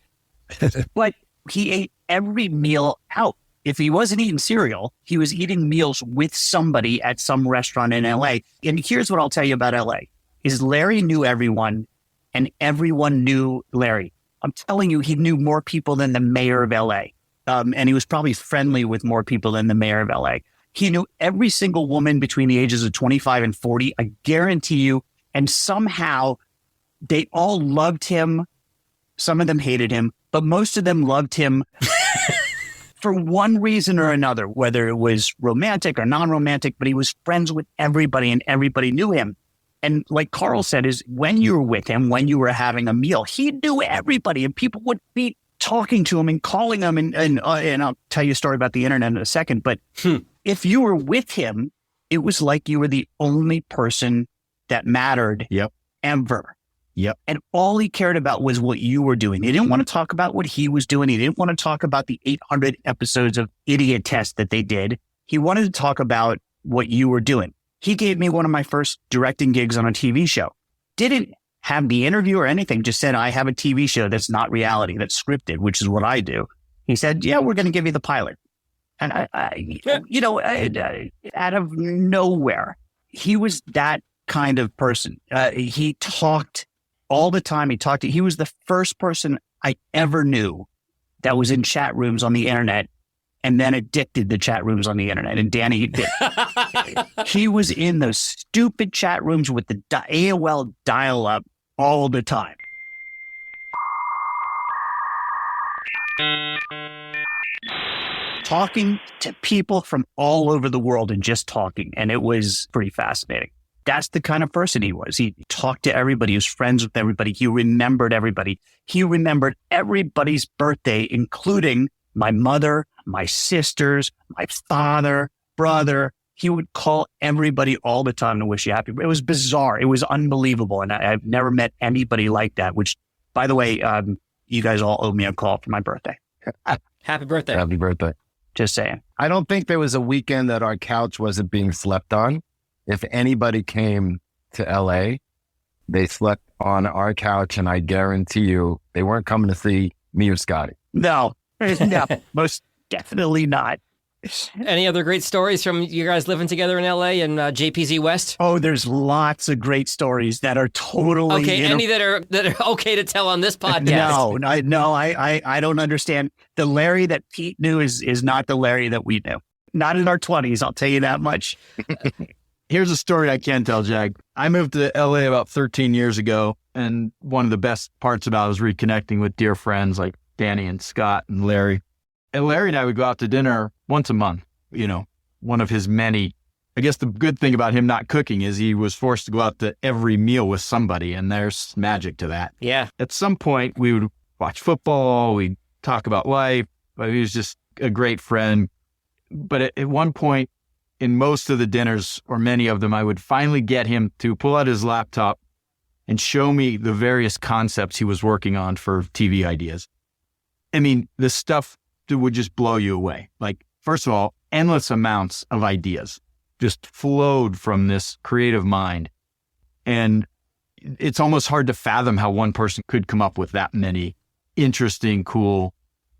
But he ate every meal out. If he wasn't eating cereal, he was eating meals with somebody at some restaurant in LA. And here's what I'll tell you about LA, is Larry knew everyone and everyone knew Larry. I'm telling you, he knew more people than the mayor of LA. And he was probably friendly with more people than the mayor of LA. He knew every single woman between the ages of 25 and 40, I guarantee you. And somehow they all loved him. Some of them hated him, but most of them loved him for one reason or another, whether it was romantic or non-romantic, but he was friends with everybody and everybody knew him. And like Carl said, is when you were with him, when you were having a meal, he knew everybody and people would be talking to him and calling him. And I'll tell you a story about the internet in a second. But if you were with him, it was like you were the only person that mattered ever. Yep. And all he cared about was what you were doing. He didn't want to talk about what he was doing. He didn't want to talk about the 800 episodes of Idiot Test that they did. He wanted to talk about what you were doing. He gave me one of my first directing gigs on a TV show. Didn't have the interview or anything, just said, I have a TV show that's not reality, that's scripted, which is what I do. He said, yeah, we're going to give you the pilot. And out of nowhere, he was that kind of person. He talked all the time. He was the first person I ever knew that was in chat rooms on the internet and then addicted to chat rooms on the internet. And Danny did. He was in those stupid chat rooms with the AOL dial-up all the time. Talking to people from all over the world and just talking. And it was pretty fascinating. That's the kind of person he was. He talked to everybody. He was friends with everybody. He remembered everybody. He remembered everybody's birthday, including my mother, my sisters, my father, brother. He would call everybody all the time to wish you happy. It was bizarre. It was unbelievable. And I've never met anybody like that, which, by the way, you guys all owe me a call for my birthday. Happy birthday. Happy birthday. Just saying. I don't think there was a weekend that our couch wasn't being slept on. If anybody came to LA, they slept on our couch, and I guarantee you they weren't coming to see me or Scotty. No, most definitely not. Any other great stories from you guys living together in LA and JPZ West? Oh, there's lots of great stories that are totally any that are okay to tell on this podcast. No, I don't understand. The Larry that Pete knew is not the Larry that we knew. Not in our 20s, I'll tell you that much. Here's a story I can tell, Jag. I moved to LA about 13 years ago, and one of the best parts about it was reconnecting with dear friends like Danny and Scott and Larry. And Larry and I would go out to dinner once a month, one of his many. I guess the good thing about him not cooking is he was forced to go out to every meal with somebody, and there's magic to that. Yeah. At some point, we would watch football, we'd talk about life, but he was just a great friend. But at one point, in most of the dinners, or many of them, I would finally get him to pull out his laptop and show me the various concepts he was working on for TV ideas. I mean, the stuff would just blow you away. Like, first of all, endless amounts of ideas just flowed from this creative mind. And it's almost hard to fathom how one person could come up with that many interesting, cool,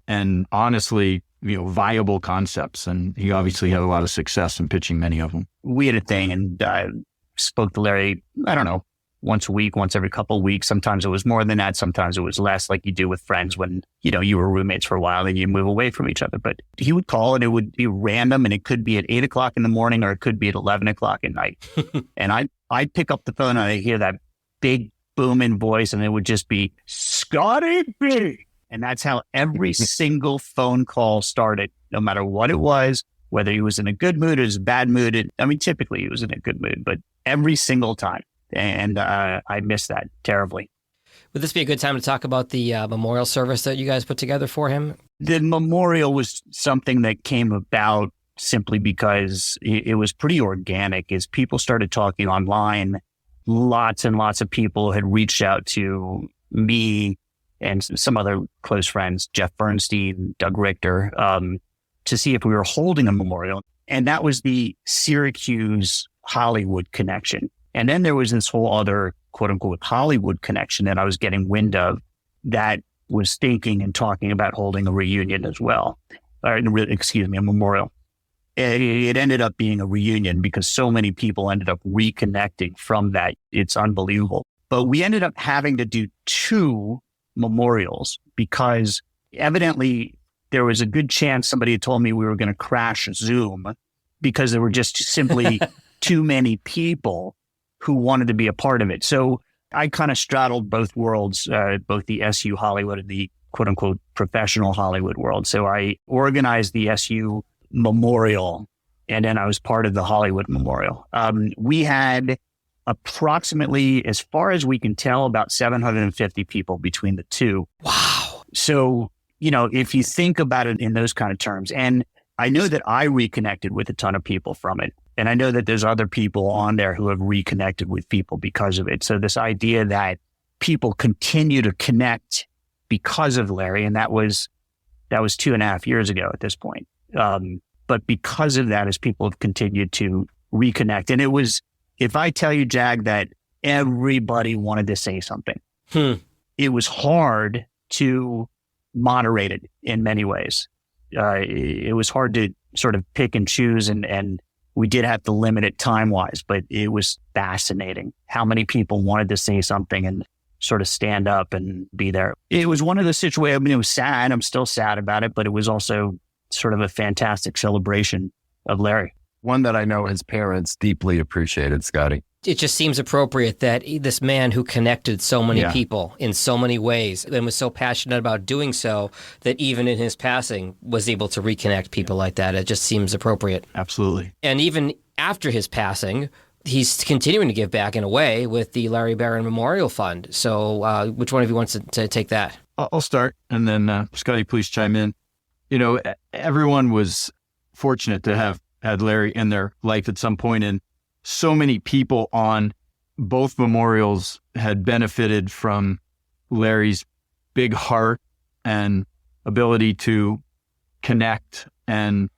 and honestly, viable concepts. And he obviously had a lot of success in pitching many of them. We had a thing, and I spoke to Larry, I don't know, once a week, once every couple of weeks. Sometimes it was more than that. Sometimes it was less, like you do with friends when, you were roommates for a while and you move away from each other. But he would call, and it would be random, and it could be at 8 o'clock in the morning, or it could be at 11 o'clock at night. And I'd pick up the phone, and I'd hear that big booming voice, and it would just be Scotty B. And that's how every single phone call started, no matter what it was, whether he was in a good mood or was a bad mood. Typically he was in a good mood, but every single time. And I miss that terribly. Would this be a good time to talk about the memorial service that you guys put together for him? The memorial was something that came about simply because it was pretty organic. As people started talking online, lots and lots of people had reached out to me and some other close friends, Jeff Bernstein, Doug Richter, to see if we were holding a memorial. And that was the Syracuse Hollywood connection. And then there was this whole other, quote unquote, Hollywood connection that I was getting wind of that was thinking and talking about holding a reunion as well. A memorial. It ended up being a reunion because so many people ended up reconnecting from that. It's unbelievable. But we ended up having to do 2 memorials because evidently there was a good chance somebody had told me we were going to crash Zoom because there were just simply too many people who wanted to be a part of it. So I kind of straddled both worlds, both the SU Hollywood and the quote unquote professional Hollywood world. So I organized the SU Memorial, and then I was part of the Hollywood Memorial. We had approximately, as far as we can tell, about 750 people between the two. Wow. So, if you think about it in those kind of terms, and I know that I reconnected with a ton of people from it. And I know that there's other people on there who have reconnected with people because of it. So this idea that people continue to connect because of Larry, and that was 2.5 years ago at this point. But because of that, as people have continued to reconnect, and it was, if I tell you, Jag, that everybody wanted to say something, it was hard to moderate it in many ways. It was hard to sort of pick and choose, and we did have to limit it time-wise, but it was fascinating how many people wanted to say something and sort of stand up and be there. It was one of those situations, it was sad. I'm still sad about it, but it was also sort of a fantastic celebration of Larry. One that I know his parents deeply appreciated, Scotty. It just seems appropriate that this man who connected so many people in so many ways and was so passionate about doing so that even in his passing was able to reconnect people like that. It just seems appropriate. Absolutely. And even after his passing, he's continuing to give back in a way with the Larry Barron Memorial Fund. So which one of you wants to take that? I'll start, and then Scotty, please chime in. Everyone was fortunate to have had Larry in their life at some point, and so many people on both memorials had benefited from Larry's big heart and ability to connect and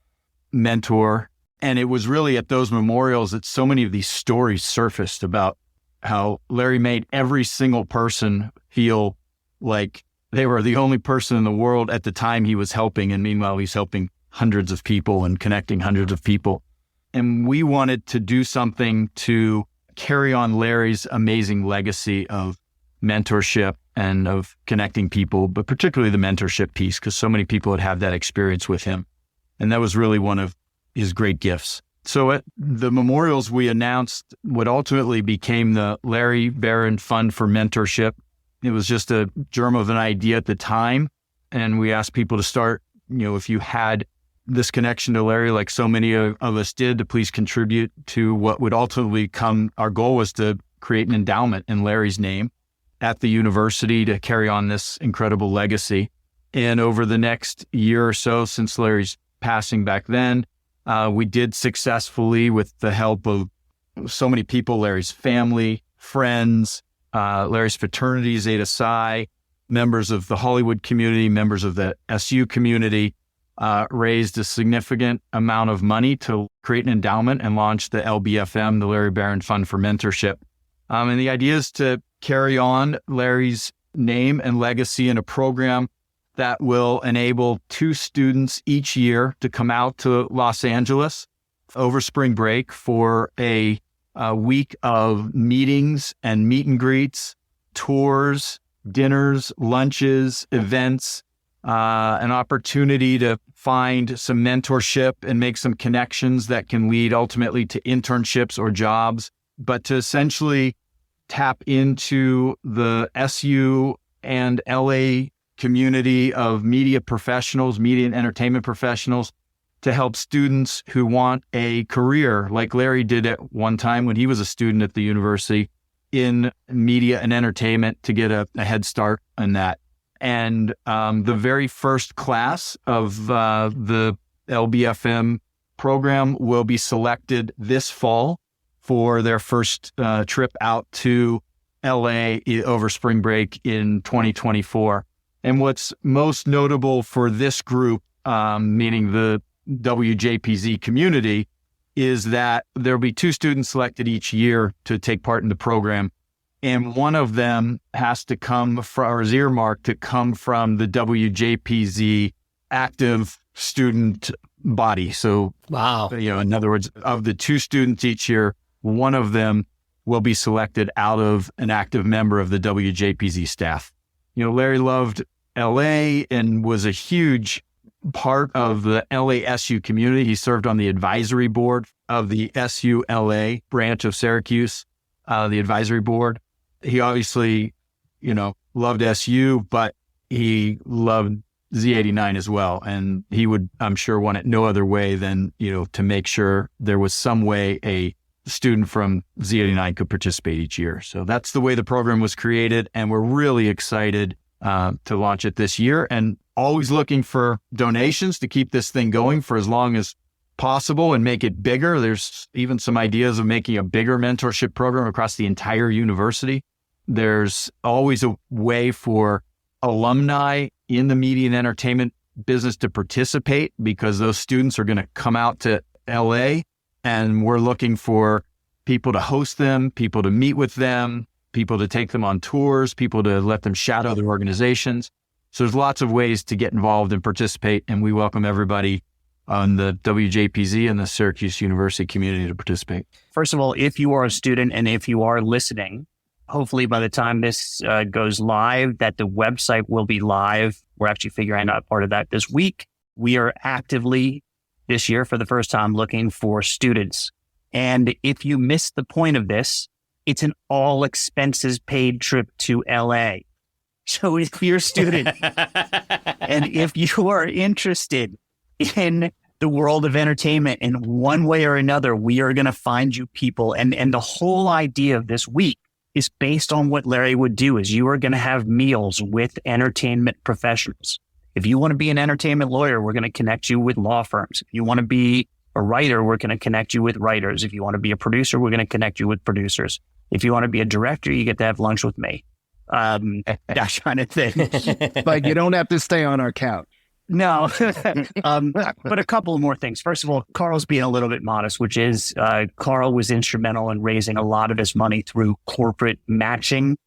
mentor. And it was really at those memorials that so many of these stories surfaced about how Larry made every single person feel like they were the only person in the world at the time he was helping. And meanwhile, he's helping hundreds of people and connecting hundreds of people. And we wanted to do something to carry on Larry's amazing legacy of mentorship and of connecting people, but particularly the mentorship piece, because so many people had had that experience with him. And that was really one of his great gifts. So at the memorials, we announced what ultimately became the Larry Barron Fund for Mentorship. It was just a germ of an idea at the time. And we asked people to start, if you had this connection to Larry, like so many of us did, to please contribute to what would ultimately come. Our goal was to create an endowment in Larry's name at the university to carry on this incredible legacy. And over the next year or so, since Larry's passing back then, we did successfully, with the help of so many people, Larry's family, friends, Larry's fraternity, Zeta Psi, members of the Hollywood community, members of the SU community, raised a significant amount of money to create an endowment and launch the LBFM, the Larry Barron Fund for Mentorship. And the idea is to carry on Larry's name and legacy in a program that will enable 2 students each year to come out to Los Angeles over spring break for a week of meetings and meet and greets, tours, dinners, lunches, events, an opportunity to find some mentorship and make some connections that can lead ultimately to internships or jobs, but to essentially tap into the SU and LA community of media professionals, media and entertainment professionals, to help students who want a career like Larry did at one time when he was a student at the university in media and entertainment, to get a head start on that. And the very first class of the LBFM program will be selected this fall for their first trip out to LA over spring break in 2024. And what's most notable for this group, meaning the WJPZ community, is that there'll be 2 students selected each year to take part in the program. And one of them has to come from, or is earmarked to come from, the WJPZ active student body. So, wow. In other words, of the 2 students each year, one of them will be selected out of an active member of the WJPZ staff. Larry loved LA and was a huge part of the LASU community. He served on the advisory board of the SU LA branch of Syracuse, the advisory board. He obviously, loved SU, but he loved Z89 as well. And he would, I'm sure, want it no other way than, to make sure there was some way a student from Z89 could participate each year. So that's the way the program was created. And we're really excited to launch it this year, and always looking for donations to keep this thing going for as long as possible and make it bigger. There's even some ideas of making a bigger mentorship program across the entire university. There's always a way for alumni in the media and entertainment business to participate, because those students are going to come out to LA, and we're looking for people to host them, people to meet with them, people to take them on tours, people to let them shadow their organizations. So there's lots of ways to get involved and participate, and we welcome everybody on the WJPZ and the Syracuse University community to participate. First of all, if you are a student and if you are listening, hopefully by the time this goes live, that the website will be live. We're actually figuring out part of that this week. We are actively this year for the first time looking for students. And if you missed the point of this, it's an all expenses paid trip to LA. So if you're a student and if you are interested in the world of entertainment in one way or another, we are going to find you people. And the whole idea of this week is based on what Larry would do, is you are going to have meals with entertainment professionals. If you want to be an entertainment lawyer, we're going to connect you with law firms. If you want to be a writer, we're going to connect you with writers. If you want to be a producer, we're going to connect you with producers. If you want to be a director, you get to have lunch with me. That kind of thing. But you don't have to stay on our couch. No, but a couple of more things. First of all, Carl's being a little bit modest, which is Carl was instrumental in raising a lot of his money through corporate matching,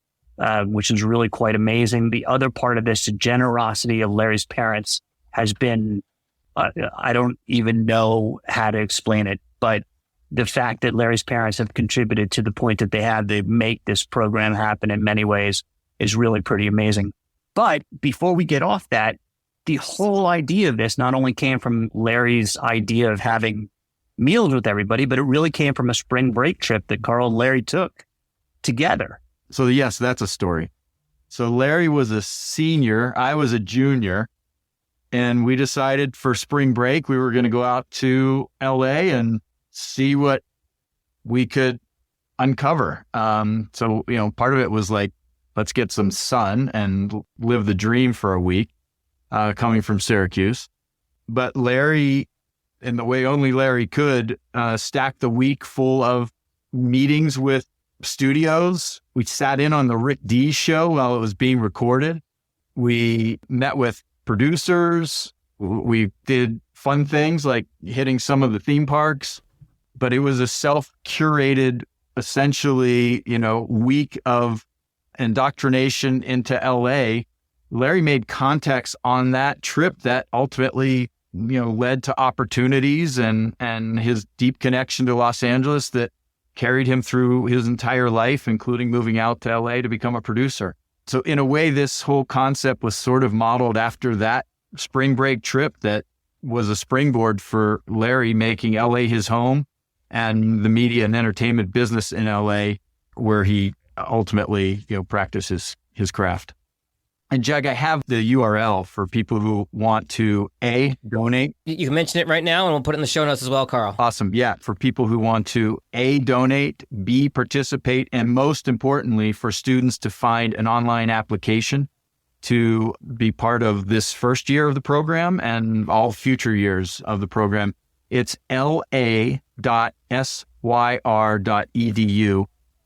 which is really quite amazing. The other part of this, the generosity of Larry's parents has been, I don't even know how to explain it, but the fact that Larry's parents have contributed to the point that they have to make this program happen in many ways is really pretty amazing. But before we get off that, the whole idea of this not only came from Larry's idea of having meals with everybody, but it really came from a spring break trip that Carl and Larry took together. So yes, that's a story. So Larry was a senior, I was a junior, and we decided for spring break, we were going to go out to LA and see what we could uncover. So, part of it was like, let's get some sun and live the dream for a week. Coming from Syracuse. But Larry, in the way only Larry could, stacked the week full of meetings with studios. We sat in on the Rick D show while it was being recorded. We met with producers. We did fun things like hitting some of the theme parks. But it was a self-curated, essentially, week of indoctrination into LA. Larry made contacts on that trip that ultimately, led to opportunities and his deep connection to Los Angeles that carried him through his entire life, including moving out to LA to become a producer. So in a way, this whole concept was sort of modeled after that spring break trip that was a springboard for Larry making LA his home and the media and entertainment business in LA, where he ultimately, practiced his craft. And Jag, I have the URL for people who want to A, donate. You can mention it right now and we'll put it in the show notes as well, Carl. Awesome. Yeah. For people who want to A, donate, B, participate, and most importantly, for students to find an online application to be part of this first year of the program and all future years of the program. It's la.syr.edu.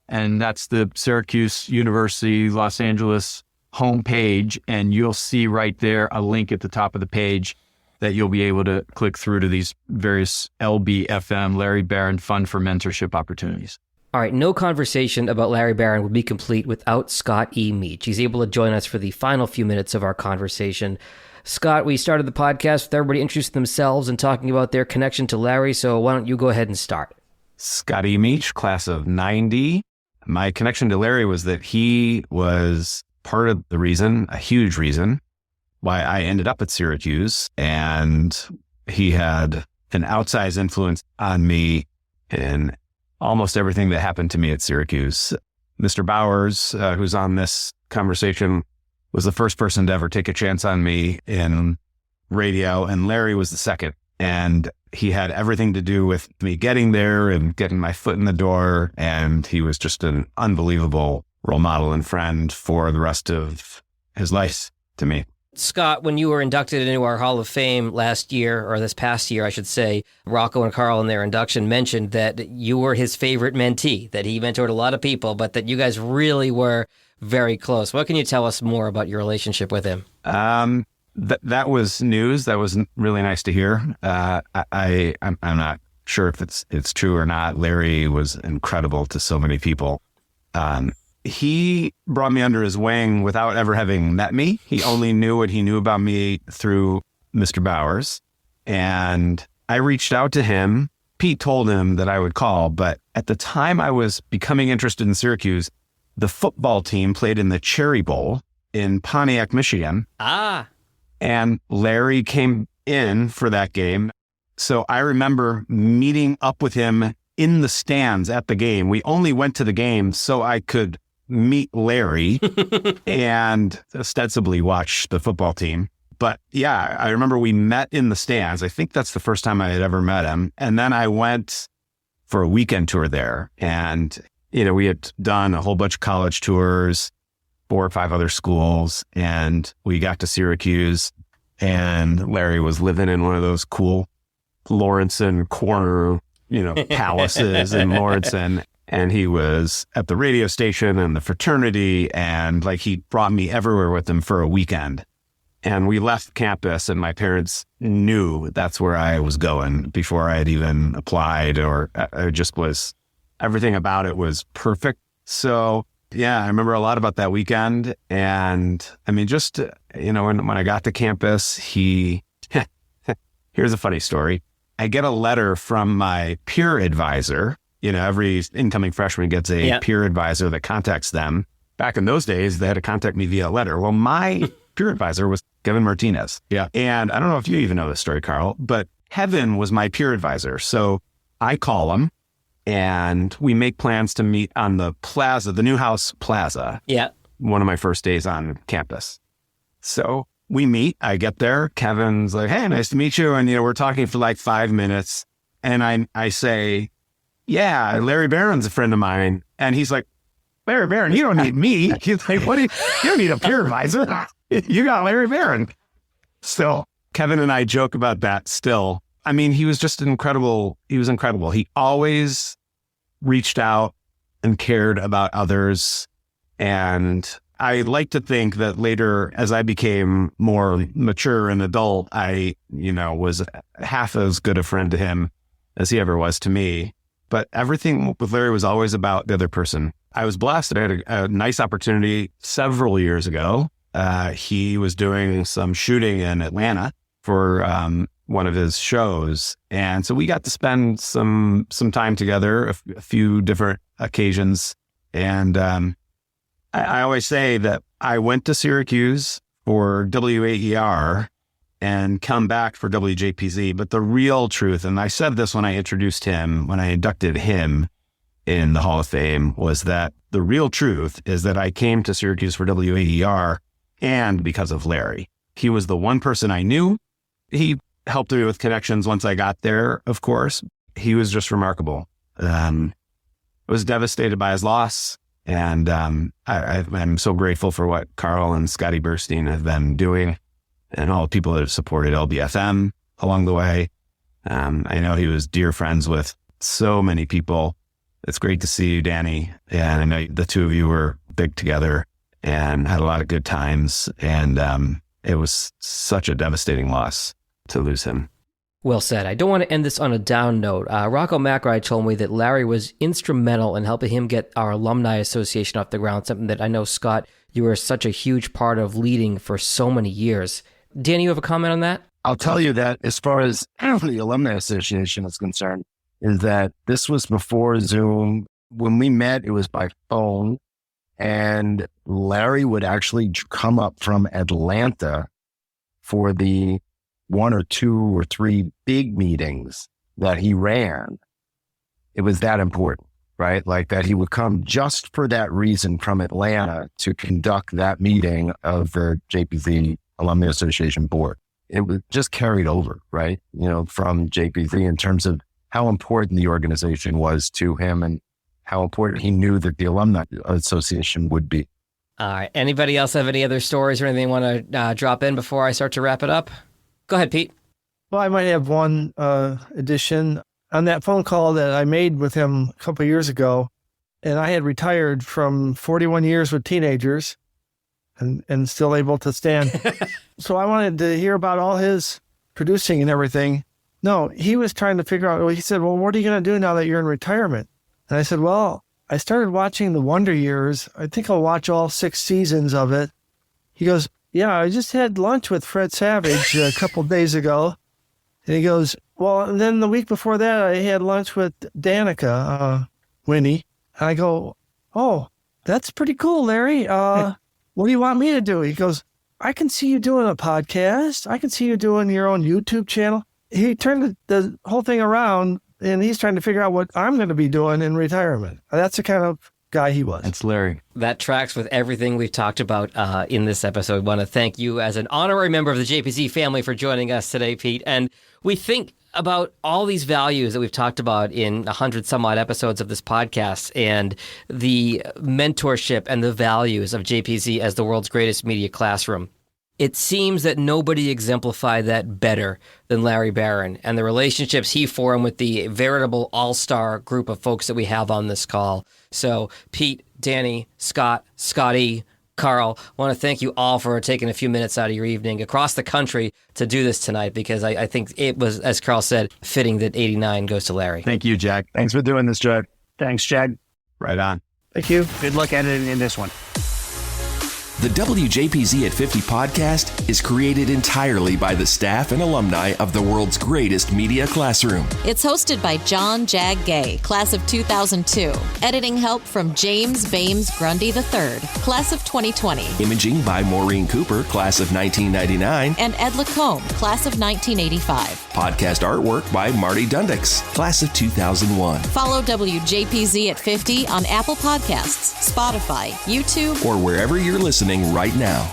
And that's the Syracuse University, Los Angeles homepage, and you'll see right there a link at the top of the page that you'll be able to click through to these various LBFM, Larry Barron Fund for Mentorship opportunities. All right, no conversation about Larry Barron would be complete without Scott E. Meach. He's able to join us for the final few minutes of our conversation. Scott, we started the podcast with everybody introducing themselves and talking about their connection to Larry, so why don't you go ahead and start? Scotty Meach, class of 90. My connection to Larry was that he was part of the reason, a huge reason, why I ended up at Syracuse. And he had an outsized influence on me in almost everything that happened to me at Syracuse. Mr. Bowers, who's on this conversation, was the first person to ever take a chance on me in radio, and Larry was the second. And he had everything to do with me getting there and getting my foot in the door. And he was just an unbelievable role model and friend for the rest of his life to me. Scott, when you were inducted into our Hall of Fame last year, or this past year, I should say, Rocco and Carl in their induction mentioned that you were his favorite mentee, that he mentored a lot of people, but that you guys really were very close. What can you tell us more about your relationship with him? That was news. That was really nice to hear. I'm not sure if it's true or not. Larry was incredible to so many people. He brought me under his wing without ever having met me. He only knew what he knew about me through Mr. Bowers. And I reached out to him. Pete told him that I would call, but at the time I was becoming interested in Syracuse, the football team played in the Cherry Bowl in Pontiac, Michigan. And Larry came in for that game. So I remember meeting up with him in the stands at the game. We only went to the game so I could meet Larry and ostensibly watch the football team. But yeah, I remember we met in the stands. I think that's the first time I had ever met him. And then I went for a weekend tour there. And, we had done a whole bunch of college tours, 4 or 5 other schools. And we got to Syracuse and Larry was living in one of those cool Lawrenson corner, palaces in Lawrenson. And he was at the radio station and the fraternity, and he brought me everywhere with him for a weekend. And we left campus, and my parents knew that's where I was going before I had even applied, or I just was, everything about it was perfect. So yeah, I remember a lot about that weekend. And I mean, just, when I got to campus, here's a funny story. I get a letter from my peer advisor. Every incoming freshman gets a peer advisor that contacts them. Back in those days, they had to contact me via letter. Well, my peer advisor was Kevin Martinez. Yeah. And I don't know if you even know this story, Carl, but Kevin was my peer advisor. So I call him and we make plans to meet on the plaza, the Newhouse Plaza. Yeah. One of my first days on campus. So we meet, I get there. Kevin's like, hey, nice to meet you. And, we're talking for like 5 minutes. And I say, yeah, Larry Barron's a friend of mine. And he's like, Larry Barron, you don't need me. He's like, you don't need a peer advisor. You got Larry Barron. So Kevin and I joke about that still. I mean, he was just incredible. He was incredible. He always reached out and cared about others. And I like to think that later, as I became more mature and adult, I, was half as good a friend to him as he ever was to me. But everything with Larry was always about the other person. I was blessed that I had a nice opportunity several years ago. He was doing some shooting in Atlanta for one of his shows. And so we got to spend some time together, a few different occasions. And I always say that I went to Syracuse for WAER and come back for WJPZ. But the real truth, and I said this when I introduced him, when I inducted him in the Hall of Fame, was that the real truth is that I came to Syracuse for WAER and because of Larry. He was the one person I knew. He helped me with connections once I got there, of course. He was just remarkable. I was devastated by his loss. And I'm so grateful for what Carl and Scotty Bergstein have been doing and all the people that have supported LBFM along the way. I know he was dear friends with so many people. It's great to see you, Danny. And I know the two of you were big together and had a lot of good times. And it was such a devastating loss to lose him. Well said. I don't want to end this on a down note. Rocco McRae told me that Larry was instrumental in helping him get our alumni association off the ground, something that I know, Scott, you were such a huge part of leading for so many years. Danny, you have a comment on that? I'll tell you that as far as the Alumni Association is concerned, is that this was before Zoom. When we met, it was by phone, and Larry would actually come up from Atlanta for the 1 or 2 or 3 big meetings that he ran. It was that important, right? Like that he would come just for that reason from Atlanta to conduct that meeting of the JPZ Alumni Association board. It was just carried over, right? From JPZ in terms of how important the organization was to him and how important he knew that the Alumni Association would be. All right. Anybody else have any other stories or anything want to drop in before I start to wrap it up? Go ahead, Pete. Well, I might have one addition. On that phone call that I made with him a couple of years ago, and I had retired from 41 years with teenagers and still able to stand. So I wanted to hear about all his producing and everything. No, he was trying to figure out, he said, well, what are you going to do now that you're in retirement? And I said, well, I started watching The Wonder Years. I think I'll watch all 6 seasons of it. He goes, yeah, I just had lunch with Fred Savage a couple of days ago. And he goes, well, and then the week before that, I had lunch with Danica, Winnie. And I go, oh, that's pretty cool, Larry. What do you want me to do? He goes, I can see you doing a podcast. I can see you doing your own YouTube channel. He turned the whole thing around, and he's trying to figure out what I'm going to be doing in retirement. That's the kind of guy he was. That's Larry. That tracks with everything we've talked about in this episode. I want to thank you as an honorary member of the JPZ family for joining us today, Pete. And we think about all these values that we've talked about in 100 some odd episodes of this podcast and the mentorship and the values of JPZ as the world's greatest media classroom. It seems that nobody exemplified that better than Larry Barron and the relationships he formed with the veritable all-star group of folks that we have on this call. So Pete, Danny, Scott, Scotty, Carl, I want to thank you all for taking a few minutes out of your evening across the country to do this tonight, because I think it was, as Carl said, fitting that 89 goes to Larry. Thank you, Jack. Thanks for doing this, Jack. Thanks, Jag. Right on. Thank you. Good luck editing in this one. The WJPZ at 50 podcast is created entirely by the staff and alumni of the world's greatest media classroom. It's hosted by John Jag Gay, class of 2002. Editing help from James Bames Grundy III, class of 2020. Imaging by Maureen Cooper, class of 1999. And Ed Lacombe, class of 1985. Podcast artwork by Marty Dundix, class of 2001. Follow WJPZ at 50 on Apple Podcasts, Spotify, YouTube, or wherever you're listening right now.